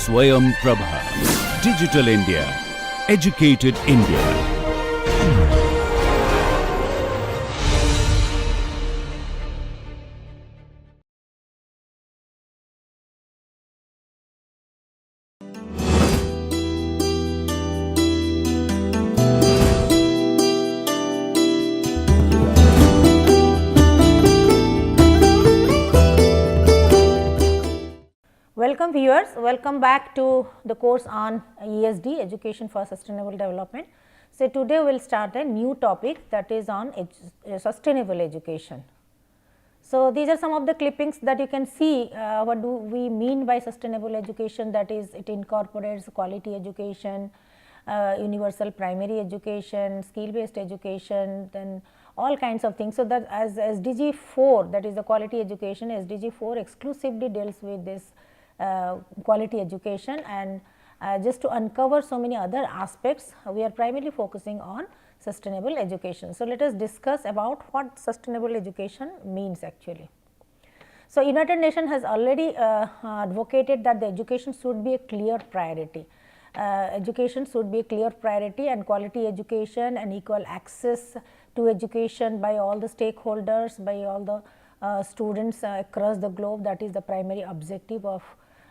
Swayam Prabha. Digital India. Educated India. Welcome viewers, welcome back to the course on ESD, Education for Sustainable Development. So, today we will start a new topic, that is on sustainable education. So, these are some of the clippings that you can see. What do we mean by sustainable education? That is, it incorporates quality education, universal primary education, skill based education, then all kinds of things. So, that as SDG 4, that is the quality education, SDG 4 exclusively deals with this quality education, and just to uncover so many other aspects, we are primarily focusing on sustainable education. So, let us discuss about what sustainable education means actually. So, United Nations has already advocated that the education should be a clear priority. Education should be a clear priority, and quality education and equal access to education by all the stakeholders, by all the students across the globe, that is the primary objective of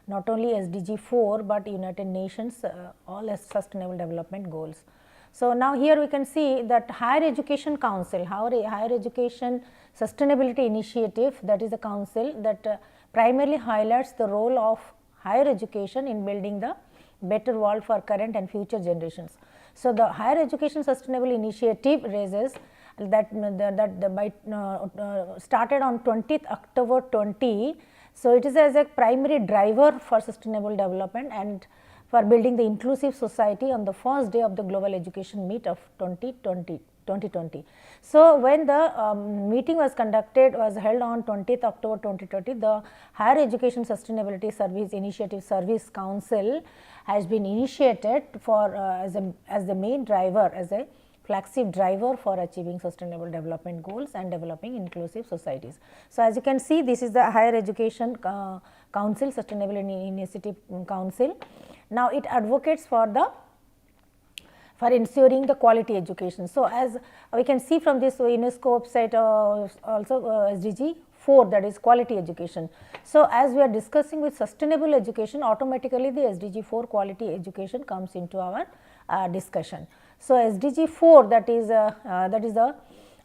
not only SDG 4, but United Nations all sustainable development goals. So, now here we can see that Higher Education Council, Higher Education Sustainability Initiative, that is the council that primarily highlights the role of higher education in building the better world for current and future generations. So, the Higher Education Sustainable Initiative raises that started on 20th October 20. So, it is as a primary driver for sustainable development and for building the inclusive society on the first day of the Global Education Meet of 2020. So, when the meeting was held on 20th October 2020, the Higher Education Sustainability Service Initiative Service Council has been initiated for as the main driver, as a flagship driver for achieving sustainable development goals and developing inclusive societies. So, as you can see, this is the Higher Education Council, Sustainability Initiative Council. Now, it advocates for ensuring the quality education. So, as we can see from this UNESCO website, also SDG 4, that is quality education. So, as we are discussing with sustainable education, automatically the SDG 4 quality education comes into our discussion. So, SDG 4, that is the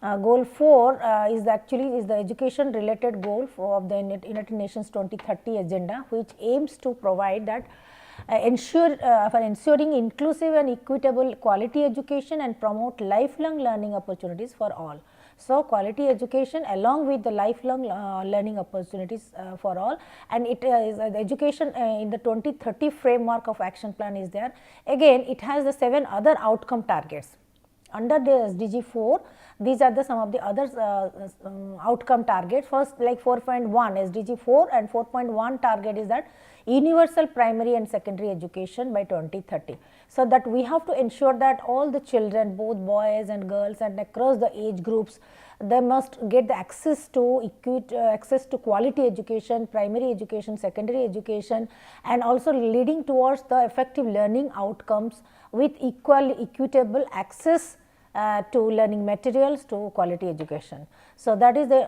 goal 4 is the education related goal of the United Nations 2030 agenda, which aims to provide that for ensuring inclusive and equitable quality education and promote lifelong learning opportunities for all. So, quality education along with the lifelong learning opportunities for all, and it is the education in the 2030 framework of action plan is there. Again, it has the 7 other outcome targets under the SDG 4. These are some of the other outcome targets. First, like 4.1 SDG 4 and 4.1 target is that universal primary and secondary education by 2030. So, that we have to ensure that all the children, both boys and girls and across the age groups, they must get the access to quality education, primary education, secondary education, and also leading towards the effective learning outcomes with equitable access to learning materials to quality education. So, that is the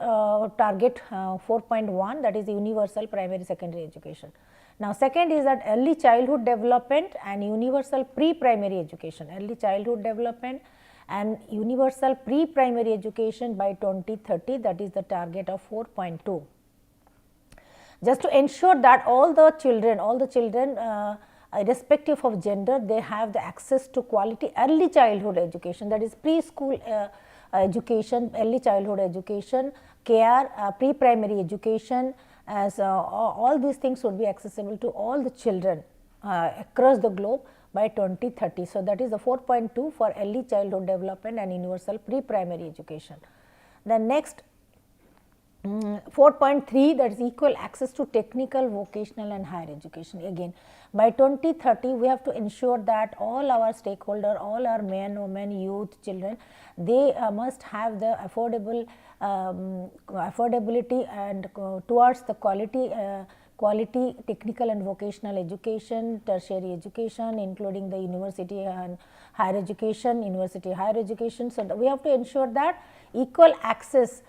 target 4.1, that is the universal primary secondary education. Now, second is that early childhood development and universal pre-primary education, early childhood development and universal pre-primary education by 2030, that is the target of 4.2. Just to ensure that all the children irrespective of gender, they have the access to quality early childhood education, that is preschool education, early childhood education, care, pre-primary education, as all these things would be accessible to all the children across the globe by 2030. So, that is the 4.2 for early childhood development and universal pre-primary education. The next 4.3, that is equal access to technical, vocational and higher education. Again, by 2030 we have to ensure that all our stakeholder, all our men, women, youth, children, they must have the affordability and towards the quality technical and vocational education, tertiary education including the university and higher education, university higher education. So, we have to ensure that equal access,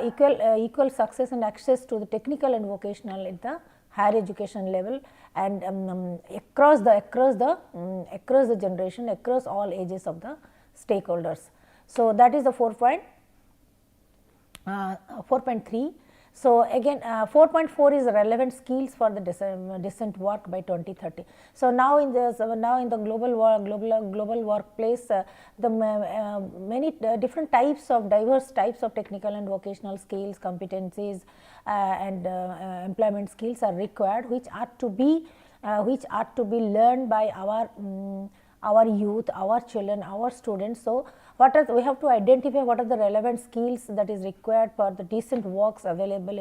equal success and access to the technical and vocational at the higher education level, and across the generation, across all ages of the stakeholders. So, that is the 4.3. So, again 4.4 is relevant skills for the decent work by 2030. So, now in the global workplace, the many different types of diverse types of technical and vocational skills, competencies and employment skills are required, which are to be learned by our youth, our children, our students. So, we have to identify what are the relevant skills that is required for the decent works available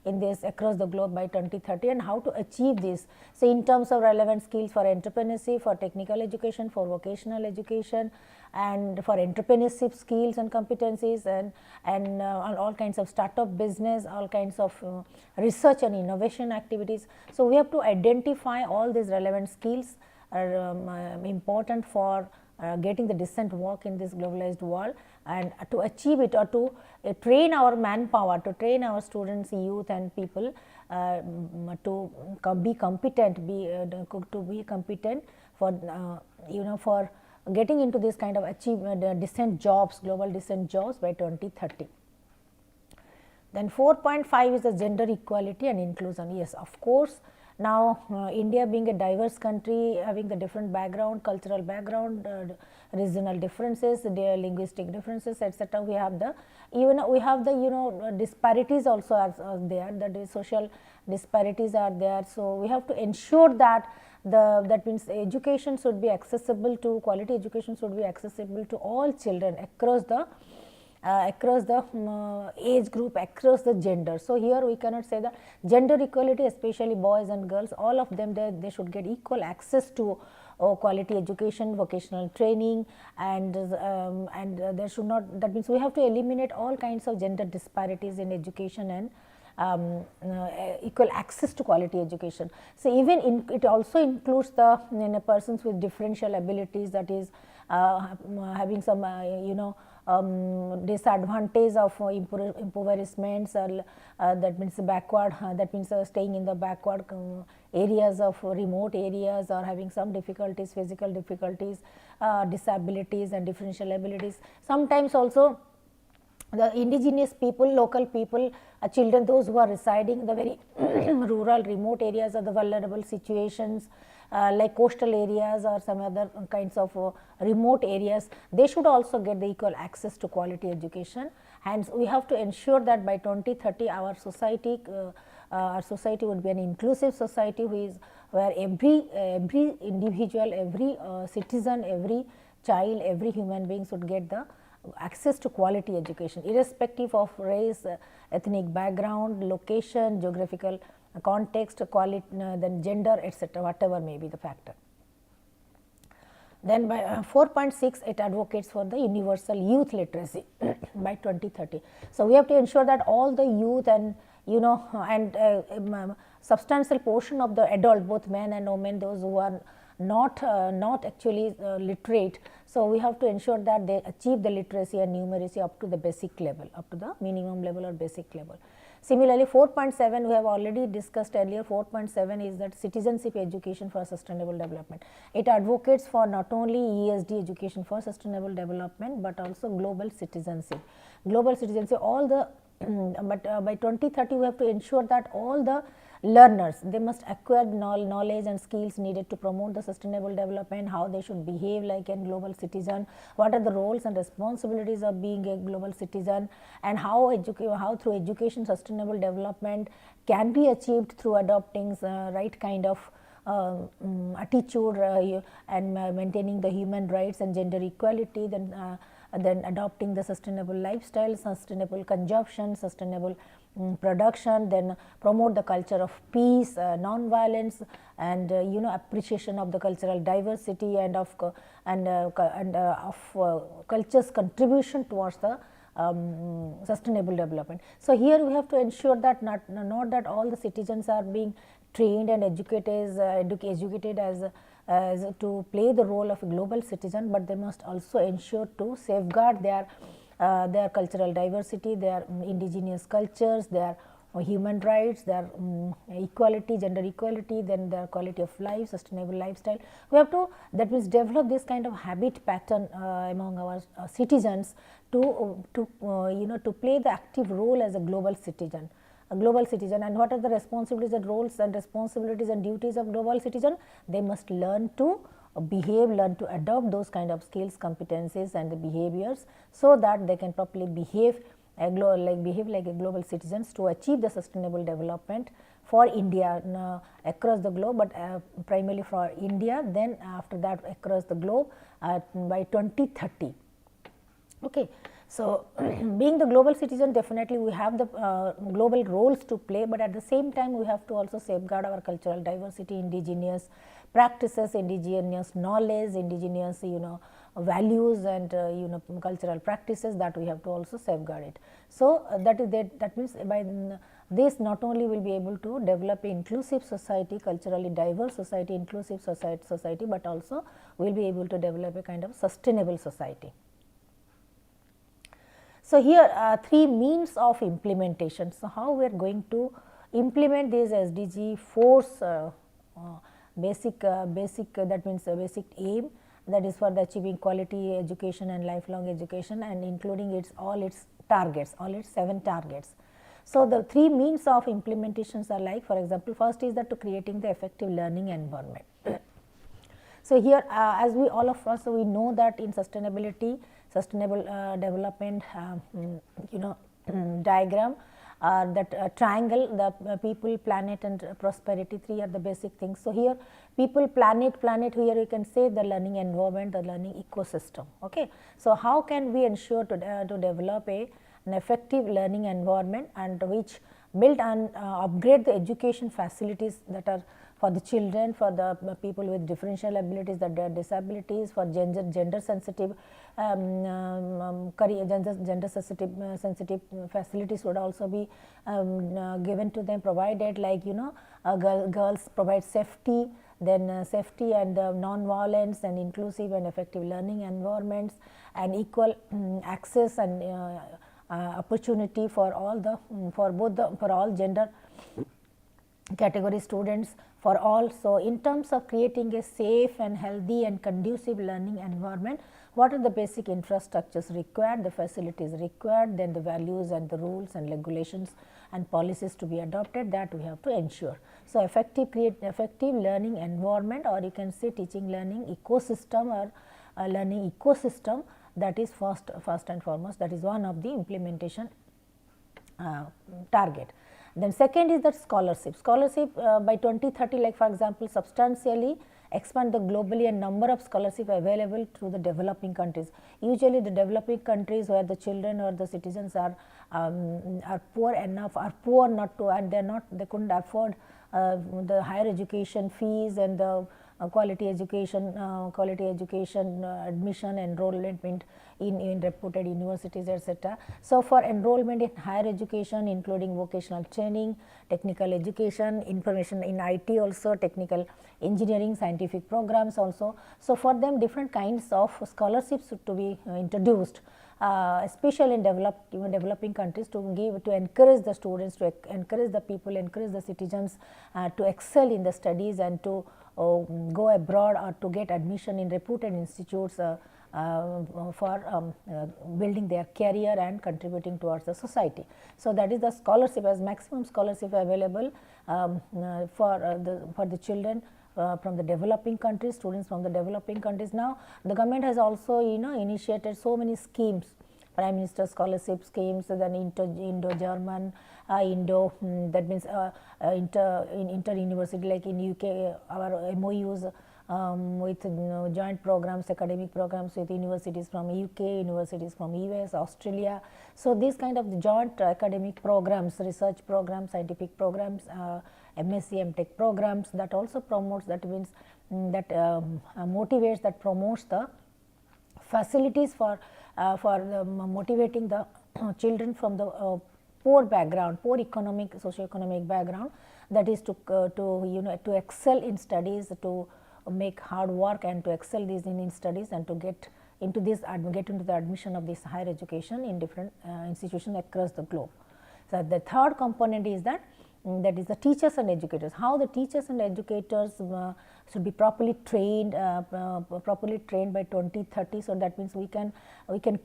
in this across the globe by 2030, and how to achieve this. So, in terms of relevant skills for entrepreneurship, for technical education, for vocational education, and for entrepreneurship skills and competencies, and all kinds of startup business, all kinds of research and innovation activities. So, we have to identify all these relevant skills are important for getting the decent work in this globalized world, and to achieve it, or to train our manpower, to train our students, youth and people to be competent, for for getting into this kind of achievement, decent jobs, global decent jobs by 2030. Then 4.5 is the gender equality and inclusion. Yes, of course. Now, India being a diverse country, having the different background, cultural background, regional differences, their linguistic differences, etc. We have the disparities also are there. That is, social disparities are there. So, we have to ensure that that means education should be accessible to, quality education should be accessible to all children across the age group, across the gender. So, here we cannot say that gender equality, especially boys and girls, all of them they should get equal access to quality education, vocational training, and there should not, that means we have to eliminate all kinds of gender disparities in education and equal access to quality education. So, even it also includes the persons with differential abilities, that is having some disadvantage of impoverishments, or that means backward, that means staying in the backward areas of remote areas, or having some difficulties, physical difficulties, disabilities and differential abilities. Sometimes also the indigenous people, local people, children, those who are residing in the very rural, remote areas, or the vulnerable situations, like coastal areas or some other kinds of remote areas, they should also get the equal access to quality education. Hence, we have to ensure that by 2030 our society would be an inclusive society, where every individual, every citizen, every child, every human being should get the access to quality education, irrespective of race, ethnic background, location, geographical context, then gender, etc., whatever may be the factor. Then by 4.6, it advocates for the universal youth literacy by 2030. So, we have to ensure that all the youth and substantial portion of the adult, both men and women, those who are not actually literate. So, we have to ensure that they achieve the literacy and numeracy up to the basic level, up to the minimum level or basic level. Similarly, 4.7 we have already discussed earlier. 4.7 is that citizenship education for sustainable development. It advocates for not only ESD, education for sustainable development, but also global citizenship. Global citizenship, all the but by 2030 we have to ensure that all the learners, they must acquire knowledge and skills needed to promote the sustainable development, how they should behave like a global citizen, what are the roles and responsibilities of being a global citizen, and how through education sustainable development can be achieved through adopting right kind of attitude and maintaining the human rights and gender equality, then adopting the sustainable lifestyle, sustainable consumption, sustainable production, then promote the culture of peace, non-violence, and appreciation of the cultural diversity and of culture's contribution towards the sustainable development. So, here we have to ensure that not that all the citizens are being trained and educated as to play the role of a global citizen, but they must also ensure to safeguard their cultural diversity, their indigenous cultures, their human rights, their equality, gender equality, then their quality of life, sustainable lifestyle. We have to, that means, develop this kind of habit pattern among our citizens to play the active role as a global citizen. And what are the responsibilities and roles and responsibilities and duties of global citizen? They must learn to behave, learn to adopt those kind of skills, competencies and the behaviors, so that they can properly behave like a global citizens to achieve the sustainable development for India across the globe, but primarily for India, then after that across the globe by 2030. Okay. So, being the global citizen, definitely we have the global roles to play, but at the same time we have to also safeguard our cultural diversity, indigenous practices, indigenous knowledge, indigenous values and cultural practices, that we have to also safeguard it. So, that means by this not only will be able to develop an inclusive society, culturally diverse society, inclusive society, but also we will be able to develop a kind of sustainable society. So, here three means of implementation. So, how we are going to implement this SDG 4's basic that means basic aim, that is for the achieving quality education and lifelong education, and including all its targets, all its 7 targets. So, the three means of implementations are like, for example, first is that to creating the effective learning environment. So, here as we all of us we know that in sustainability, sustainable development diagram, that triangle, the people, planet and prosperity, 3 are the basic things. So, here people, planet, here you can say the learning environment, the learning ecosystem. Okay. So, how can we ensure to develop an effective learning environment, and which build and upgrade the education facilities that are for the children, for the people with differential abilities, the disabilities, for gender sensitive gender sensitive facilities would also be given to them, provided, like girls provide safety, then safety and non-violence and inclusive and effective learning environments, and equal access and opportunity for all for all gender category students, for all. So, in terms of creating a safe and healthy and conducive learning environment, what are the basic infrastructures required, the facilities required, then the values and the rules and regulations and policies to be adopted, that we have to ensure. So, effective learning environment, or you can say teaching learning ecosystem, or learning ecosystem, that is first and foremost, that is one of the implementation target. Then second is that scholarship by 2030, like for example, substantially expand the globally and number of scholarship available to the developing countries. Usually the developing countries where the children or the citizens are poor enough, are poor not to, and they couldn't afford the higher education fees and the quality education admission, enrollment in reputed universities, etc. So, for enrollment in higher education, including vocational training, technical education, information in IT also, technical engineering, scientific programs also. So, for them different kinds of scholarships to be introduced, especially in developing countries, to encourage the students, to encourage the people, encourage the citizens to excel in the studies and to go abroad or to get admission in reputed institutes for building their career and contributing towards the society. So, that is the scholarship, as maximum scholarship available for the children from the developing countries, students from the developing countries. Now, the government has also initiated so many schemes, Prime Minister scholarship schemes, then Indo-German, that means inter-university, like in UK, our MOUs with joint programs, academic programs with universities from UK, universities from US, Australia. So, these kind of joint academic programs, research programs, scientific programs, MSc, MTech programs, that also promotes, that means that motivates, that promotes the facilities for motivating the children from the poor background, poor economic, socio-economic background, that is to excel in studies, to make hard work and to excel these in studies, and to get into the admission of this higher education in different institutions across the globe. So, the third component is that is the teachers and educators. How the teachers and educators should be properly trained by 2030. So, that means we can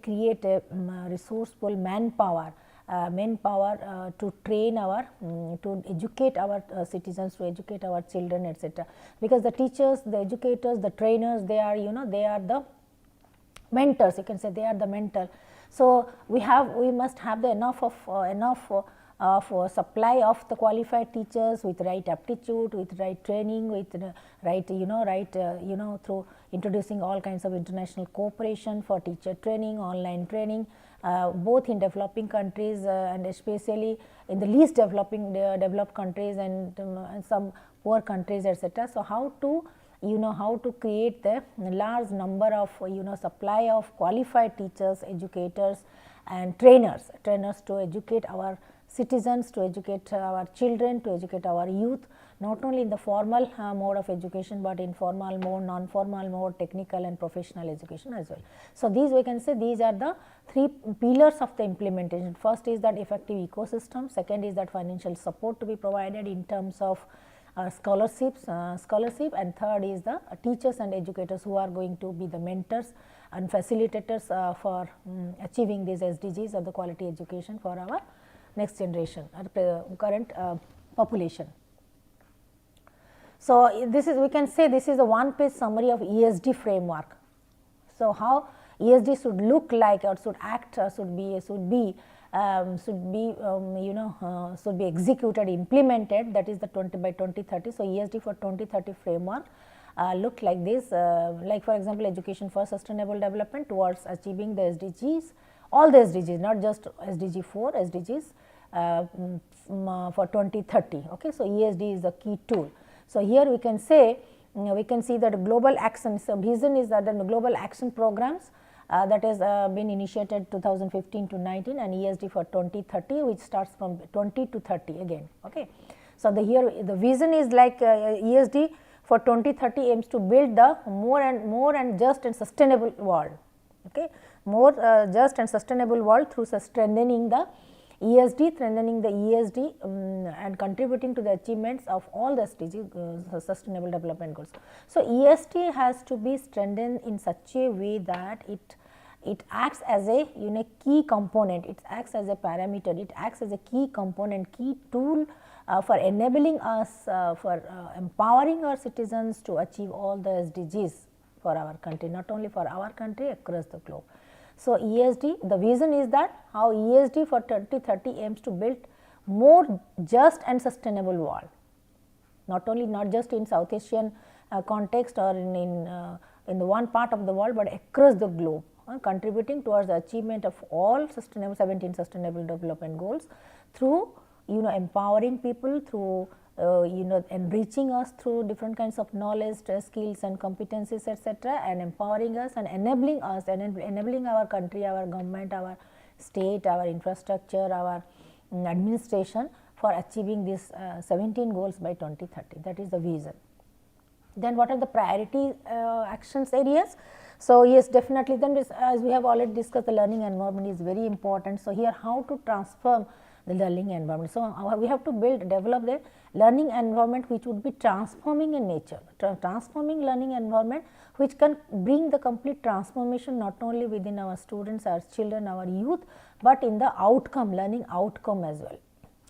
create a resourceful manpower to train our to educate our citizens, to educate our children, etc. Because the teachers, the educators, the trainers, they are they are the mentors, you can say they are the mentor. So, we must have the enough supply of the qualified teachers with right aptitude, with right training, with right through introducing all kinds of international cooperation for teacher training, online training, both in developing countries and especially in the least developed countries and some poor countries, etc. So, how to create the large number of supply of qualified teachers, educators and trainers to educate our citizens, to educate our children, to educate our youth, not only in the formal mode of education, but in formal mode, non-formal mode, technical and professional education as well. So, these we can say these are the three pillars of the implementation. First is that effective ecosystem, second is that financial support to be provided in terms of scholarship, and third is the teachers and educators who are going to be the mentors and facilitators for achieving these SDGs, or the quality education for our next generation or current population. So, this is, we can say this is a one-page summary of ESD framework. So, how ESD should look like, or should act, or should be executed, implemented, that is the 20 by 2030. So, ESD for 2030 framework look like this, like for example, education for sustainable development towards achieving the SDGs, all the SDGs, not just SDG 4, SDGs for 2030. Okay. So, ESD is the key tool. So, here we can say, we can see that global action, so vision is that the global action programs that has been initiated 2015 to 19, and ESD for 2030, which starts from 20 to 30 again. Okay. So, here the vision is like ESD for 2030 aims to build the more and just and sustainable world. Okay. More just and sustainable world through strengthening the ESD, and contributing to the achievements of all the SDG, sustainable development goals. So, ESD has to be strengthened in such a way that it acts as a key component, it acts as a parameter, it acts as a key component, key tool for enabling us, for empowering our citizens to achieve all the SDGs for our country, not only for our country, across the globe. So, ESD, the vision is that how ESD for 2030 aims to build more just and sustainable world, not just in South Asian context or in the one part of the world, but across the globe, contributing towards the achievement of all 17 sustainable development goals through empowering people, through enriching us through different kinds of knowledge, skills and competencies, etc., and empowering us and enabling our country, our government, our state, our infrastructure, our administration for achieving these 17 goals by 2030. That is the vision. Then what are the priority actions areas? So, yes, definitely, then as we have already discussed, the learning environment is very important. So, here how to transform the learning environment. So, we have to develop the learning environment which would be transforming in nature, transforming learning environment which can bring the complete transformation not only within our students, our children, our youth, but in the outcome, learning outcome as well.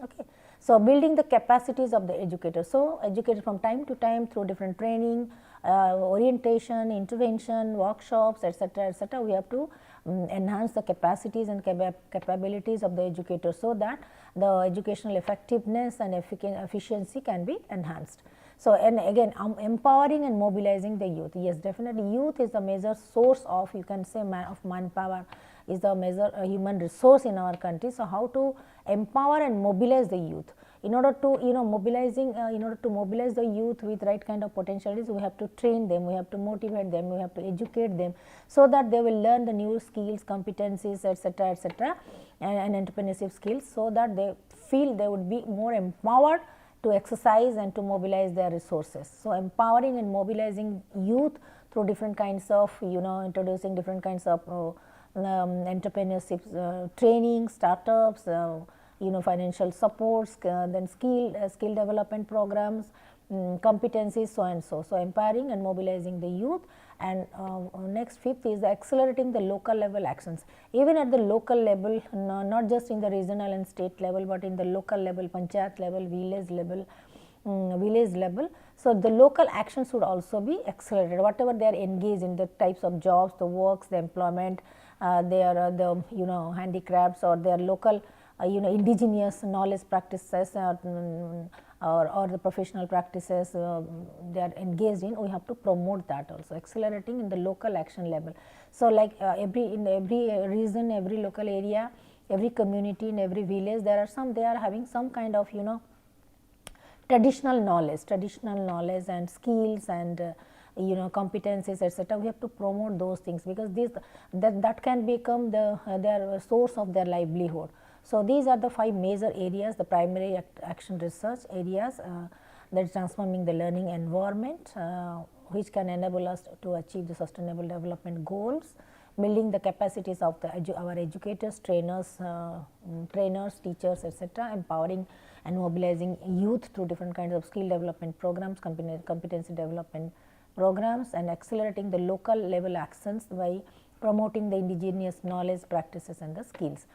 Okay. So, building the capacities of the educators. So, educators from time to time through different training, orientation, intervention, workshops, etc., we have to enhance the capacities and capabilities of the educators, so that the educational effectiveness and efficiency can be enhanced. So, and again empowering and mobilizing the youth. Yes, definitely youth is the major source of, you can say, of manpower, is the major human resource in our country. So, how to empower and mobilize the youth? in order to in order to mobilize the youth with right kind of potentialities, we have to train them, we have to motivate them, we have to educate them, so that they will learn the new skills, competencies, etc., and entrepreneurship skills, so that they feel they would be more empowered to exercise and to mobilize their resources. So, empowering and mobilizing youth through different kinds of introducing different kinds of entrepreneurship training, startups, financial supports, then skill development programs, competencies, so and so. So, empowering and mobilizing the youth. And next, fifth is accelerating the local level actions, even at the local level, not just in the regional and state level, but in the local level, panchayat level, village level. So, the local actions should also be accelerated, whatever they are engaged in, the types of jobs, the works, the employment, their the handicrafts, or their local indigenous knowledge practices, or the professional practices they are engaged in. We have to promote that also, accelerating in the local action level. So, like in every region, every local area, every community, in every village, they are having some kind of traditional knowledge and skills and competencies, etc. We have to promote those things, because that can become their source of their livelihood. So, these are the 5 major areas, the primary action research areas, that is transforming the learning environment, which can enable us to achieve the sustainable development goals, building the capacities of our educators, trainers, teachers, etc., empowering and mobilizing youth through different kinds of skill development programs, competency development programs, and accelerating the local level actions by promoting the indigenous knowledge, practices, and the skills.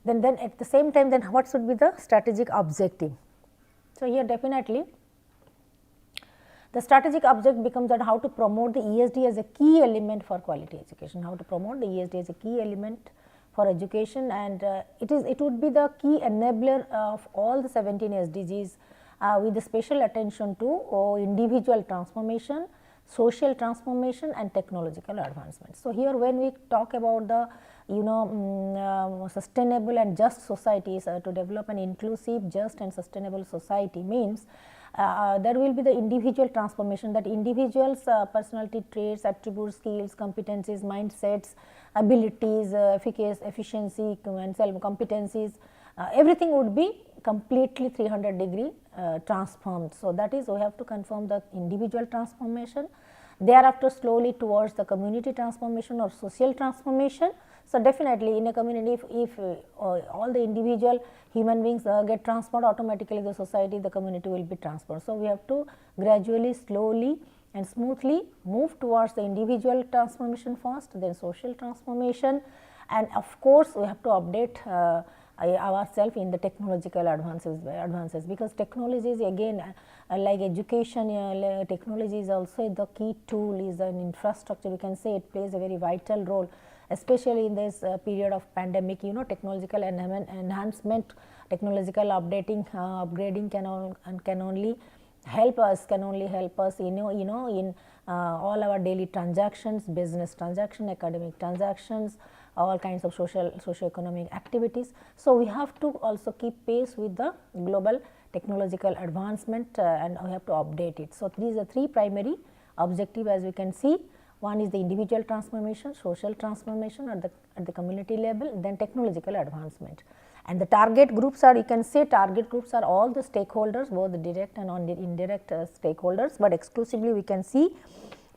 Then at the same time, then what should be the strategic objective? So, here definitely the strategic object becomes that how to promote the ESD as a key element for quality education, how to promote the ESD as a key element for education, and it would be the key enabler of all the 17 SDGs, with the special attention to individual transformation, social transformation, and technological advancement. So, here when we talk about the sustainable and just societies, to develop an inclusive, just and sustainable society means there will be the individual transformation, that individuals personality traits, attributes, skills, competencies, mindsets, abilities, efficiency and self competencies, everything would be completely 300-degree transformed. So, that is, we have to confirm the individual transformation, thereafter slowly towards the community transformation or social transformation. So, definitely in a community, if all the individual human beings get transformed, automatically the society, the community will be transformed. So, we have to gradually, slowly and smoothly move towards the individual transformation first, then social transformation, and of course, we have to update ourselves in the technological advances, because technology is again like education, technology is also the key tool, is an infrastructure. We can say it plays a very vital role, especially in this period of pandemic. Technological enhancement, technological upgrading can only help us, in all our daily transactions, business transaction, academic transactions, all kinds of socio-economic activities. So, we have to also keep pace with the global technological advancement, and we have to update it. So, these are 3 primary objectives, as we can see. One is the individual transformation, social transformation at the community level, then technological advancement. And the target groups are, you can say target groups are all the stakeholders, both the direct and indirect stakeholders, but exclusively we can see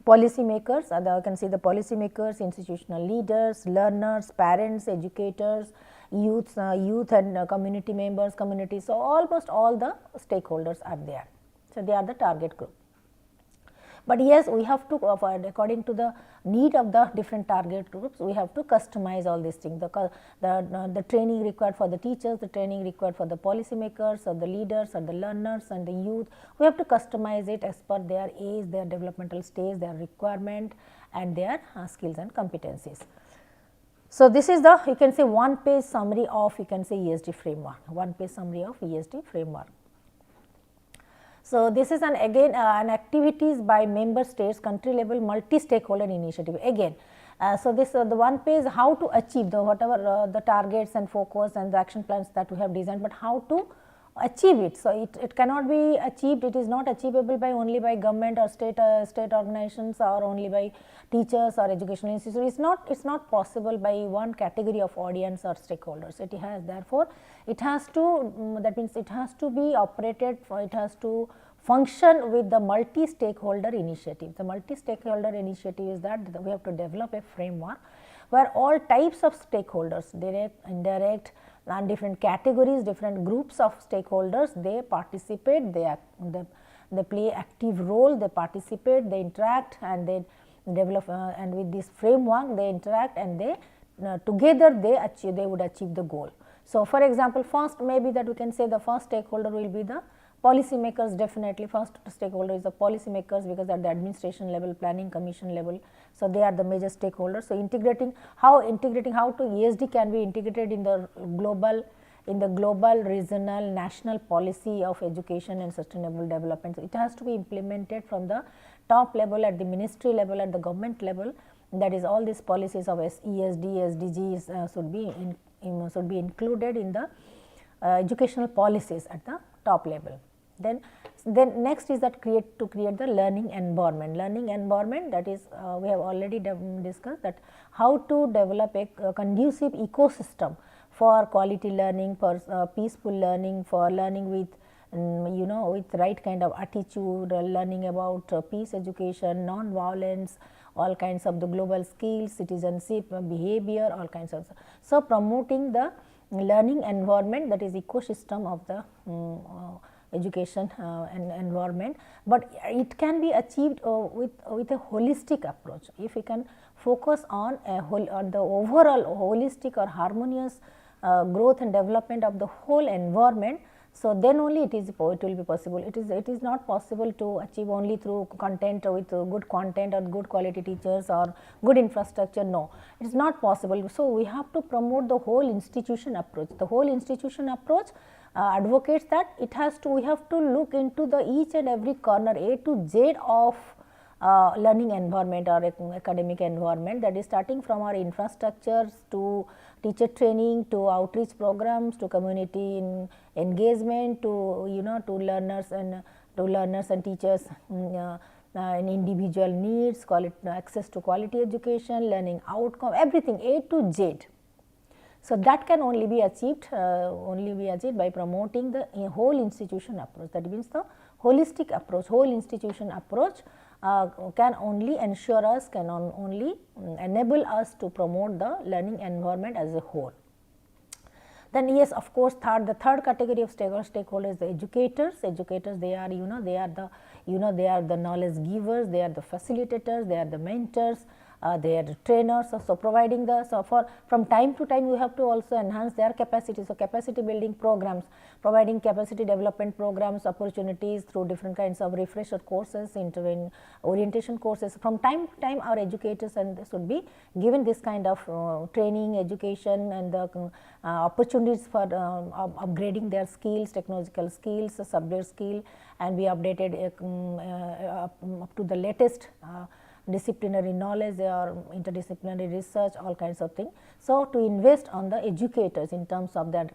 policy makers, you can see the policy makers, institutional leaders, learners, parents, educators, youth and community members, communities. So, almost all the stakeholders are there. So, they are the target group. But yes, we have to, according to the need of the different target groups, we have to customize all these things, the training required for the teachers, the training required for the policy makers or the leaders or the learners and the youth. We have to customize it as per their age, their developmental stage, their requirement and their skills and competencies. So, this is the, you can say, one-page summary of, you can say, ESD framework, one-page summary of ESD framework. So, this is again an activities by member states, country level multi-stakeholder initiative again. So, this the one page how to achieve the whatever the targets and focus and the action plans that we have designed, but how to achieve it. So, it cannot be achieved, it is not achievable by only by government or state organizations or only by teachers or educational institutions. It is not possible by one category of audience or stakeholders. It has, therefore, it has to that means it has to be operated, it has to function with the multi-stakeholder initiative. The multi-stakeholder initiative is that we have to develop a framework where all types of stakeholders, direct, indirect, and different categories, different groups of stakeholders, they participate, they play active role, they participate, they interact, and they develop and with this framework they interact, and they together they would achieve the goal. So, for example, first maybe that we can say the first stakeholder will be the policy makers. Definitely first stakeholder is the policy makers, because at the administration level, planning commission level, so they are the major stakeholders. So, integrating how to ESD can be integrated in the global, regional, national policy of education and sustainable development. So, it has to be implemented from the top level, at the ministry level, at the government level. That is, all these policies of ESD, SDGs should be included in the educational policies at the top level. Then next is that create the learning environment. Learning environment, that is we have already discussed that how to develop a conducive ecosystem for quality learning, for peaceful learning, for learning with with right kind of attitude, learning about peace education, non-violence, all kinds of the global skills, citizenship, behavior, all kinds of. So, promoting the learning environment, that is ecosystem of the education environment, but it can be achieved with a holistic approach. If we can focus on the overall holistic or harmonious growth and development of the whole environment, so then only it will be possible. It is not possible to achieve only through content, with good content or good quality teachers or good infrastructure. No, it is not possible. So, we have to promote the whole institution approach. The whole institution approach advocates that we have to look into the each and every corner, A to Z of learning environment or academic environment, that is starting from our infrastructures to teacher training, to outreach programs, to community engagement, to to learners and teachers and individual needs, access to quality education, learning outcome, everything A to Z. So, that can only be achieved by promoting the whole institution approach. That means the holistic approach, whole institution approach can only ensure us, can only enable us to promote the learning environment as a whole. Then yes, of course, the third category of stakeholders is the educators. Educators, they are they are the knowledge givers, they are the facilitators, they are the mentors, they are the trainers. So, providing from time to time we have to also enhance their capacity. So, capacity building programs, providing capacity development programs, opportunities through different kinds of refresher courses, orientation courses. From time to time our educators should be given this kind of training, education, and the opportunities for upgrading their skills, technological skills, subject skill, and be updated up to the latest disciplinary knowledge or interdisciplinary research, all kinds of things. So, to invest on the educators in terms of that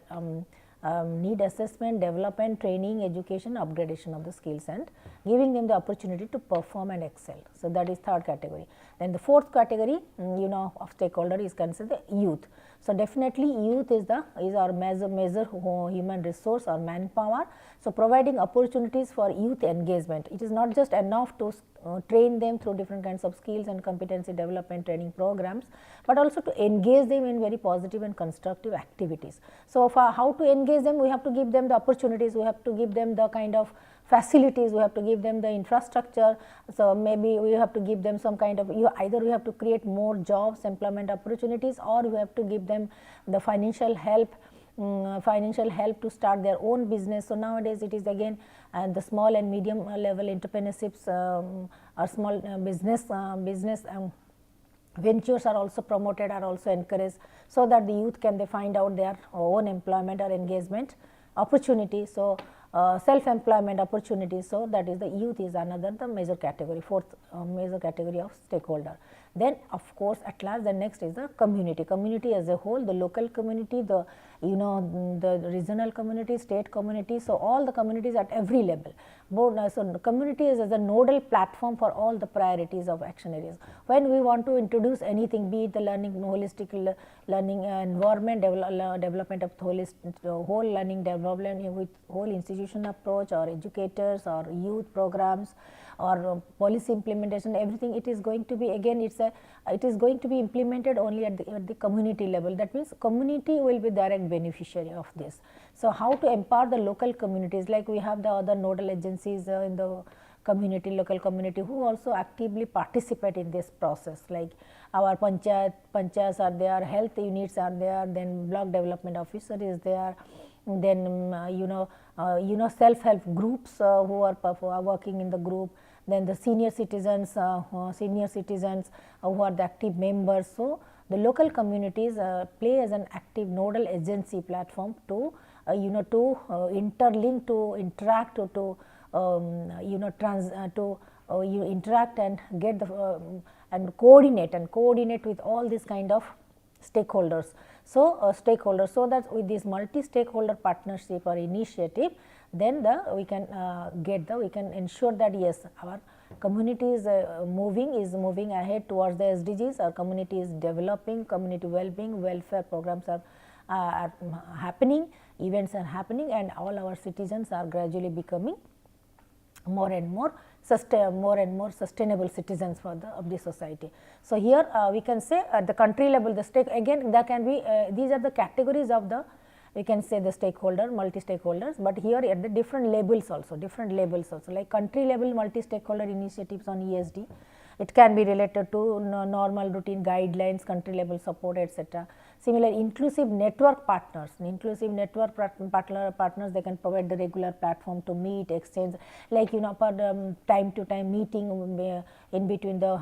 need assessment, development, training, education, upgradation of the skills, and giving them the opportunity to perform and excel. So, that is third category. Then the fourth category of stakeholder is considered the youth. So, definitely youth is our major human resource or manpower. So, providing opportunities for youth engagement. It is not just enough to train them through different kinds of skills and competency development training programs, but also to engage them in very positive and constructive activities. So, for how to engage them, we have to give them the opportunities, we have to give them the kind of facilities, we have to give them the infrastructure. So, maybe we have to give them some kind of, either we have to create more jobs, employment opportunities, or we have to give them the financial help to start their own business. So, nowadays it is again the small and medium level entrepreneurships or small business ventures are also promoted, are also encouraged, so that the youth can find out their own employment or engagement opportunity. So, self-employment opportunities. So, that is the youth is another the major category, fourth major category of stakeholder. Then of course, at last the next is the community as a whole, the local community, the the regional community, state community, so all the communities at every level. So community is as a nodal platform for all the priorities of action areas. When we want to introduce anything, be it the learning, holistic learning environment, development of whole learning development with whole institution approach, or educators, or youth programs, or policy implementation, everything, it is going to be, again it is going to be implemented only at the community level. That means community will be direct beneficiary of this. So how to empower the local communities, like we have the other nodal agencies in the community, local community, who also actively participate in this process, like our panchayats are there, health units are there, then block development officer is there, then self-help groups who are working in the group, then the senior citizens who are the active members. So the local communities play as an active nodal agency platform to interlink, to interact, to interact and get the and coordinate with all these kind of stakeholders. So so that with this multi-stakeholder partnership or initiative, then we can we can ensure that yes, our community is moving ahead towards the SDGs. Our community is developing, community well-being, welfare programs are happening, events are happening, and all our citizens are gradually becoming more and more sustainable citizens of the society. So here we can say at the country level, the stake, again there can be these are the categories of the, we can say, the stakeholder, multi-stakeholders, but here at the different labels also, like country level multi-stakeholder initiatives on ESD. It can be related to normal routine guidelines, country level support, etc. Similar inclusive network partners, partners, they can provide the regular platform to meet, exchange, like per time to time meeting in between the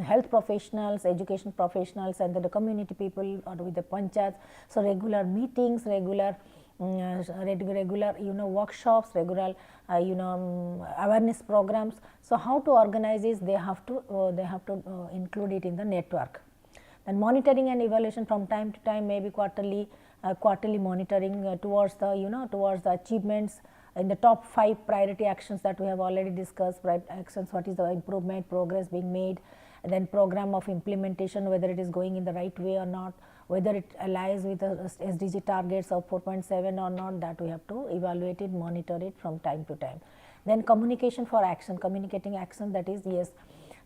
health professionals, education professionals, and the community people, or with the panchayats. So regular meetings, regular workshops, regular awareness programs. So how to organize this? They have to include it in the network. And monitoring and evaluation from time to time, maybe quarterly monitoring towards the achievements in the top 5 priority actions that we have already discussed. Actions, what is the improvement, progress being made, and then program of implementation, whether it is going in the right way or not, whether it aligns with the SDG targets of 4.7 or not, that we have to evaluate it, monitor it from time to time. Then communication for action, communicating action, that is yes.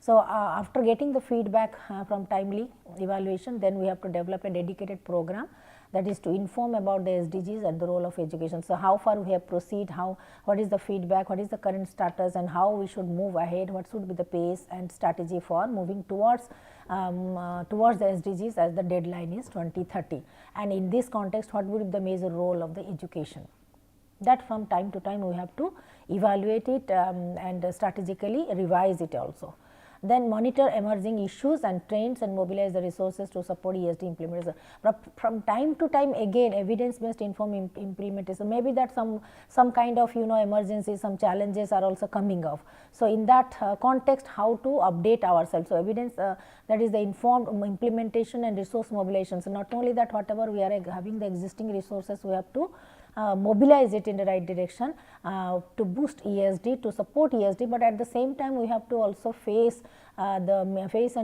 So after getting the feedback from timely evaluation, then we have to develop a dedicated program, that is to inform about the SDGs and the role of education. So how far we have proceeded, what is the feedback, what is the current status, and how we should move ahead, what should be the pace and strategy for moving towards the SDGs, as the deadline is 2030. And in this context, what would be the major role of the education? That from time to time we have to evaluate it and strategically revise it also. Then monitor emerging issues and trends and mobilize the resources to support ESD implementation. But from time to time, again, evidence based informed implementation, maybe that some kind of emergency, some challenges are also coming up. So in that context, how to update ourselves. So evidence, that is the informed implementation and resource mobilization. So not only that, whatever we are having the existing resources, we have to mobilize it in the right direction to boost ESD, to support ESD, but at the same time we have to also face and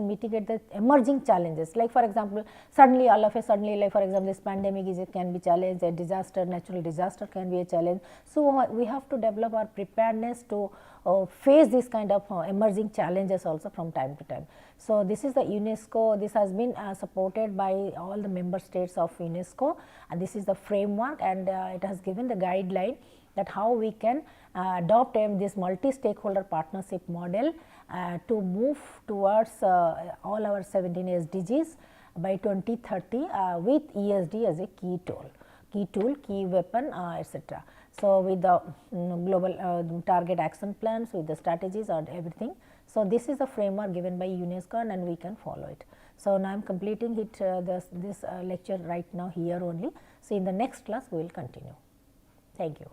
mitigate the emerging challenges. Like for example, suddenly all of a sudden, like for example, this pandemic can be challenge, a disaster, natural disaster can be a challenge. So we have to develop our preparedness to face this kind of emerging challenges also from time to time. So this is the UNESCO, this has been supported by all the member states of UNESCO, and this is the framework, and it has given the guideline that how we can adopt this multi-stakeholder partnership model to move towards all our 17 SDGs by 2030 with ESD as a key tool, key weapon, etc. So with the global target action plans, with the strategies and everything. So this is the framework given by UNESCO, and we can follow it. So now I am completing it this lecture right now here only. So in the next class we will continue. Thank you.